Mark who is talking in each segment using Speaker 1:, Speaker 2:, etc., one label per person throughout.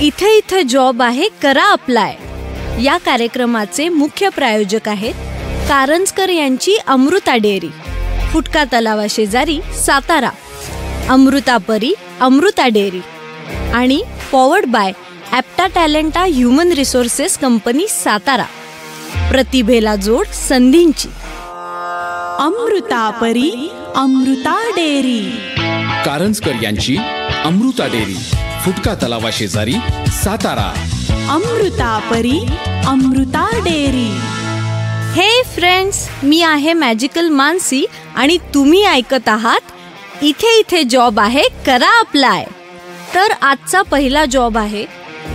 Speaker 1: इथे जॉब आहे, करा अप्लाय या कार्यक्रमाचे मुख्य प्रायोजक आहेत कारंजकर यांची अमृता डेअरी, फुटका तलावाशेजारी, सातारा. अमृता परी, अमृता डेअरी आणि powered by Apta Talenta human resources company, Satara. प्रतिभेला जोड, संधींची.
Speaker 2: अमृता परी, अमृता डेअरी.
Speaker 3: कारंजकर यांची अमृता डेअरी, फुटका तलावाशेजारी, सातारा.
Speaker 2: अमृता परी, अमृता डेअरी.
Speaker 1: हे फ्रेंड्स, मी आहे मॅजिकल मानसी आणि तुम्ही ऐकत आहात इथे जॉब आहे, करा अप्लाय. तर आजचा पहिला जॉब आहे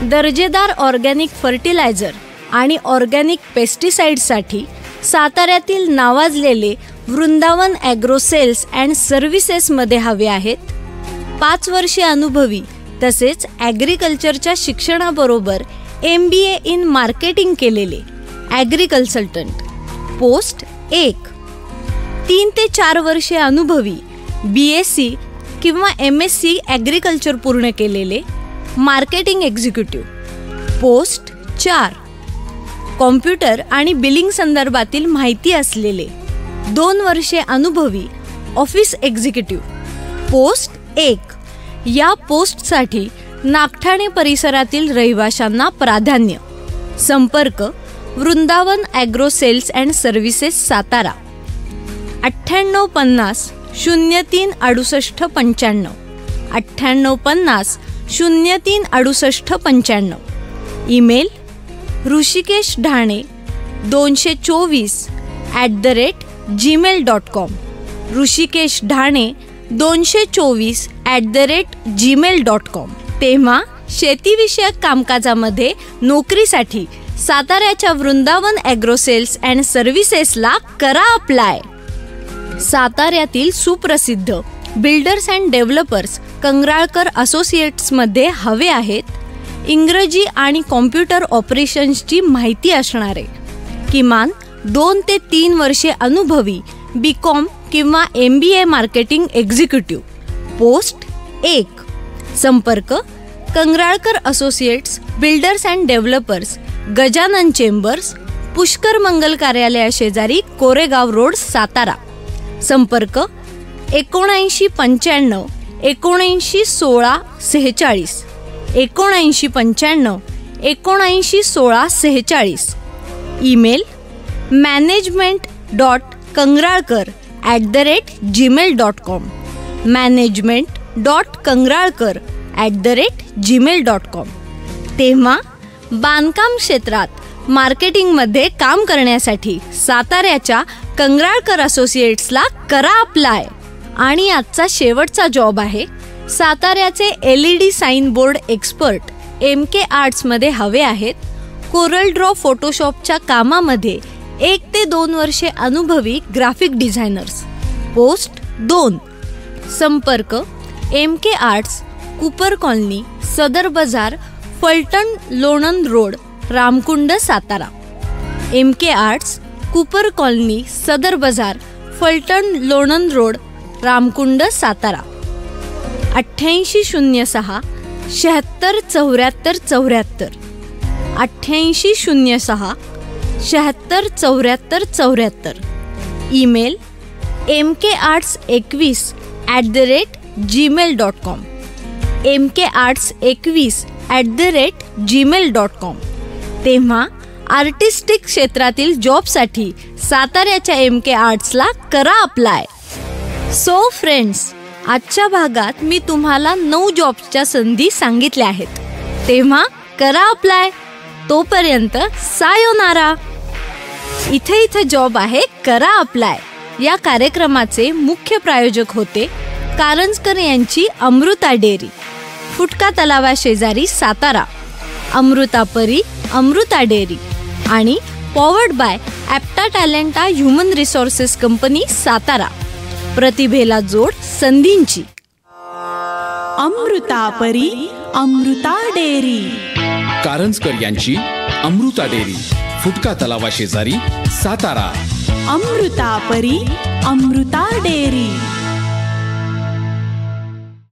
Speaker 1: दर्जेदार ऑर्गॅनिक फर्टिलायझर आणि ऑर्गॅनिक पेस्टिसाइड्ससाठी साताऱ्यातील नावाजलेले वृंदावन ॲग्रो सेल्स अँड सर्व्हिसेसमध्ये हवे आहेत. 5 वर्षे अनुभवी तसेच ॲग्रिकल्चरच्या शिक्षणाबरोबर MBA इन मार्केटिंग केलेले ॲग्री कन्सल्टंट. पोस्ट 1. 3 ते 4 वर्षे अनुभवी BSc किंवा MSc ॲग्रिकल्चर पूर्ण केलेले मार्केटिंग एक्झिक्युटिव्ह. पोस्ट 4. कॉम्प्युटर आणि बिलिंग संदर्भातील माहिती असलेले 2 वर्षे अनुभवी ऑफिस एक्झिक्युटिव्ह. पोस्ट 1. या पोस्टसाठी नागठाणे परिसरातील रहिवाशांना प्राधान्य. संपर्क Vrindavan agro sales and services, Satara. 9850 03 68 95. 9850 03 68 95. Email ऋषिकेश-ढाणे 224@gmail.com. ऋषिकेश-ढाणे 224@gmail.com. तेव्हा शेतीविषयक कामकाजामध्ये नोकरीसाठी साताऱ्याच्या वृंदावन ॲग्रो सेल्स अँड सर्व्हिसेसला करा अप्लाय. साताऱ्यातील सुप्रसिद्ध बिल्डर्स अँड डेव्हलपर्स कंगराळकर असोसिएट्समध्ये हवे आहेत. इंग्रजी आणि कॉम्प्युटर ऑपरेशन्सची माहिती असणारे, किमान 2 ते 3 वर्षे अनुभवी BCom किंवा MBA मार्केटिंग एक्झिक्युटिव्ह. पोस्ट 1. संपर्क Kangralkar associates, builders and developers, Gajanan chambers, Pushkar Mangal कार्यालयाशेजारी, कोरेगाव रोड, सातारा. संपर्क 7995 79 16 46. 7995 79 16 46. Email management.kangralkar@gmail.com. management.kangralkar@gmail.com. तेव्हा बांधकाम क्षेत्रात मार्केटिंगमध्ये काम करण्यासाठी साताऱ्याच्या कंगराळकर असोसिएट्सला करा अप्लाय. आणि आजचा शेवटचा जॉब आहे साताऱ्याचे LED sign board expert MK आर्ट्समध्ये हवे आहेत. कोरल ड्रॉ फोटोशॉपच्या कामामध्ये 1 ते 2 वर्षे अनुभवी ग्राफिक डिझायनर्स. पोस्ट 2. संपर्क MK arts, Cooper colony, Sadar Bazaar, Phaltan Lonand road, Ramkund, Satara. MK arts, Cooper colony, Sadar Bazaar, Phaltan Lonand road, Ramkund, Satara. 8806 76 74 74. 8806 76 74 74. Email mkarts21@gmail.com. mkarts21@gmail.com. तेव्हा आर्टिस्टिक क्षेत्रातील जॉबसाठी साताऱ्याच्या MK आर्ट्सला करा अप्लाय. सो फ्रेंड्स, आजच्या भागात मी तुम्हाला 9 जॉब्सच्या संधी सांगितल्या आहेत. तेव्हा करा अप्लाय. तोपर्यंत सायोनारा. इथे जॉब आहे, करा अप्लाय या कार्यक्रमाचे मुख्य प्रायोजक होते कारंजकर यांची अमृता डेअरी, फुटका तलावाशेजारी, सातारा. अमृता परी, अमृता डेअरी आणि powered by Apta Talenta human resources company, Satara. प्रतिभेला जोड, संधींची.
Speaker 2: अमृता परी, अमृता डेअरी.
Speaker 3: कारंजकर यांची अमृता डेअरी, फुटका तलावाशेजारी, सातारा.
Speaker 2: अमृता परी, अमृता डेअरी.